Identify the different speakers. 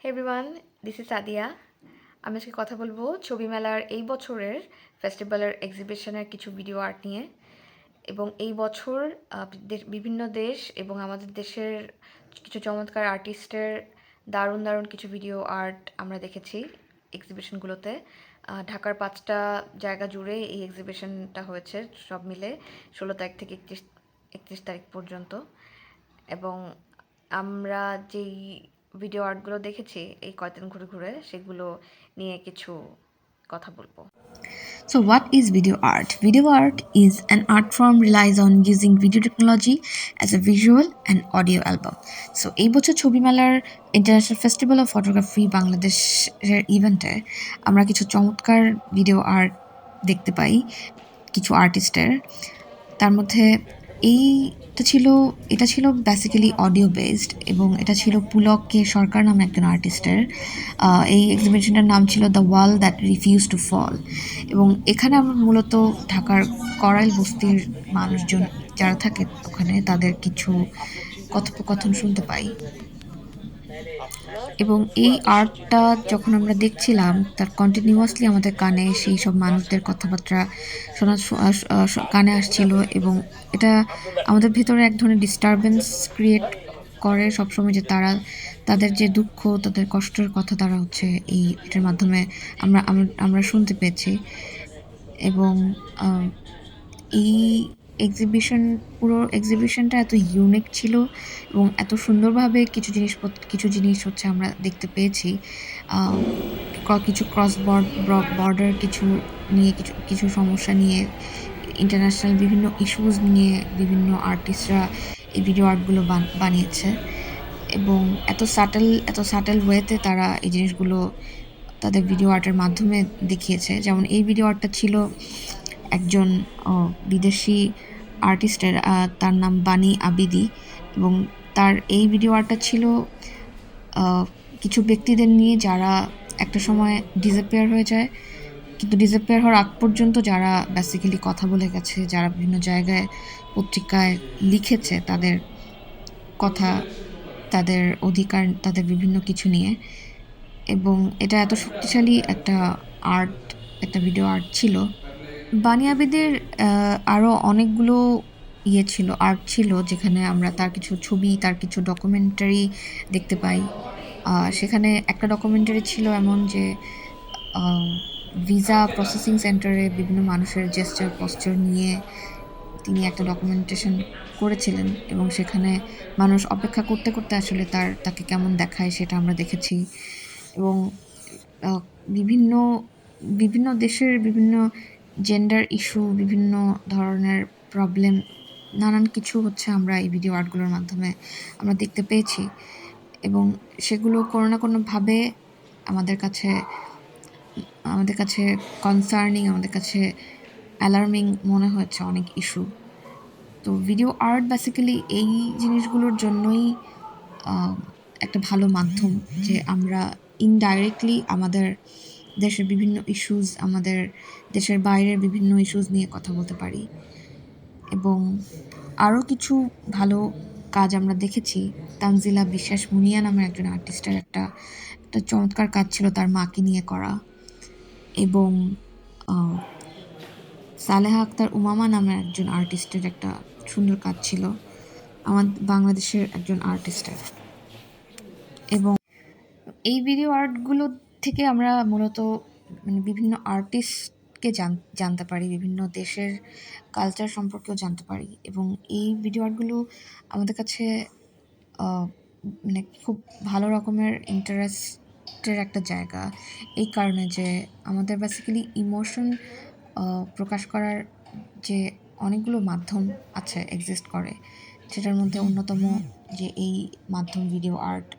Speaker 1: Hey everyone, this is Sadia. আমি আজকে কথা বলবো ছবি মেলার এই বছরের ফেস্টিভ্যালের এক্সিবিশনের কিছু ভিডিও আর্ট নিয়ে। এবং এই বছর বিভিন্ন দেশ এবং আমাদের দেশের কিছু চমৎকার আর্টিস্টের দারুণ দারুণ কিছু ভিডিও আর্ট আমরা দেখেছি এক্সিবিশনগুলোতে। ঢাকার 5টা জায়গা জুড়ে এই এক্সিবিশনটা হয়েছে, সব মিলে 16 তারিখ থেকে 31 তারিখ পর্যন্ত। এবং আমরা যেই ভিডিও আর্টগুলো দেখেছি এই কয়দিন ঘুরে ঘুরে, সেগুলো নিয়ে কিছু কথা বলবো।
Speaker 2: So what is video art? Video art is an art form relies on using video technology as a visual and audio album. So এই বছর ছবি মেলার ইন্টারন্যাশনাল ফেস্টিভ্যাল অফ ফটোগ্রাফি বাংলাদেশের ইভেন্টে আমরা কিছু চমৎকার ভিডিও আর্ট দেখতে পাই কিছু আর্টিস্টের। তার মধ্যে এটা ছিল বেসিক্যালি অডিও বেসড এবং এটা ছিল পুলক কে সরকার নামে একজন আর্টিস্টের। এই এক্সিবিশনটার নাম ছিল the wall that refuse to fall. এবং এখানে আমরা মূলত ঢাকার করাইল বস্তির মানুষজন যারা থাকে ওখানে তাদের কিছু কথোপকথন শুনতে পাই। এবং এই আর্টটা যখন আমরা দেখছিলাম তার কন্টিনিউয়াসলি আমাদের কানে সেই সব মানুষদের কথাবার্তা কানে আসছিল এবং এটা আমাদের ভেতরে এক ধরনের ডিস্টারবেন্স ক্রিয়েট করে সবসময়, যে তাদের যে দুঃখ, তাদের কষ্টের কথা তারা হচ্ছে এটার মাধ্যমে আমরা শুনতে পেয়েছি। এবং এই পুরো এক্সিবিশনটা এত ইউনিক ছিল এবং এত সুন্দরভাবে কিছু জিনিস হচ্ছে আমরা দেখতে পেয়েছি। কিছু ক্রস বর্ডার কিছু নিয়ে কিছু সমস্যা নিয়ে, ইন্টারন্যাশনাল বিভিন্ন ইস্যুস নিয়ে বিভিন্ন আর্টিস্টরা এই ভিডিও আর্টগুলো বানিয়েছে এবং এত সাটেল ওয়েতে তারা এই জিনিসগুলো তাদের ভিডিও আর্টের মাধ্যমে দেখিয়েছে। যেমন এই ভিডিও আর্টটা ছিল একজন বিদেশি আর্টিস্টের, তার নাম বানি আবিদি, এবং তার এই ভিডিও আর্টটা ছিল কিছু ব্যক্তিদের নিয়ে যারা একটা সময় ডিসঅ্যাপিয়ার হয়ে যায়, কিন্তু ডিসঅ্যাপিয়ার হওয়ার আগ পর্যন্ত যারা বেসিক্যালি কথা বলে গেছে, যারা বিভিন্ন জায়গায় পত্রিকায় লিখেছে তাদের কথা, তাদের অধিকার, তাদের বিভিন্ন কিছু নিয়ে। এবং এটা এত শক্তিশালী একটা ভিডিও আর্ট ছিল। বানি আবিদের আরও অনেকগুলো আর্ট ছিল যেখানে আমরা তার কিছু ছবি, তার কিছু ডকুমেন্টারি দেখতে পাই। সেখানে একটা ডকুমেন্টারি ছিল এমন যে ভিসা প্রসেসিং সেন্টারে বিভিন্ন মানুষের জেস্চার পশ্চার নিয়ে তিনি একটা ডকুমেন্টেশন করেছিলেন এবং সেখানে মানুষ অপেক্ষা করতে করতে আসলে তাকে কেমন দেখায় সেটা আমরা দেখেছি। এবং বিভিন্ন বিভিন্ন দেশের বিভিন্ন জেন্ডার ইস্যু, বিভিন্ন ধরনের প্রবলেম, নানান কিছু হচ্ছে আমরা এই ভিডিও আর্টগুলোর মাধ্যমে আমরা দেখতে পেয়েছি। এবং সেগুলো কোনো না কোনোভাবে আমাদের কাছে কনসার্নিং, আমাদের কাছে অ্যালার্মিং মনে হয়েছে অনেক ইস্যু। তো ভিডিও আর্ট বেসিক্যালি এই জিনিসগুলোর জন্যই একটা ভালো মাধ্যম, যে আমরা ইনডাইরেক্টলি আমাদের দেশের বিভিন্ন ইস্যুস, আমাদের দেশের বাইরের বিভিন্ন ইস্যুস নিয়ে কথা বলতে পারি। এবং আরও কিছু ভালো কাজ আমরা দেখেছি। তানজিলা বিশ্বাস মুনিয়া নামের একজন আর্টিস্টের একটা চমৎকার কাজ ছিল তার মাকে নিয়ে করা। এবং সালেহা আক্তার উমামা নামের একজন আর্টিস্টের একটা সুন্দর কাজ ছিল, বাংলাদেশের একজন আর্টিস্টের। এবং এই ভিডিও আর্টগুলো থেকে আমরা মূলত বিভিন্ন আর্টিস্টকে জানতে পারি, বিভিন্ন দেশের কালচার সম্পর্কেও জানতে পারি। এবং এই ভিডিও আর্টগুলো আমাদের কাছে খুব ভালো রকমের ইন্টারেস্টের একটা জায়গা, এই কারণে যে আমাদের বেসিক্যালি ইমোশন প্রকাশ করার যে অনেকগুলো মাধ্যম এক্সিস্ট করে, সেটার মধ্যে অন্যতম যে এই মাধ্যম ভিডিও আর্ট।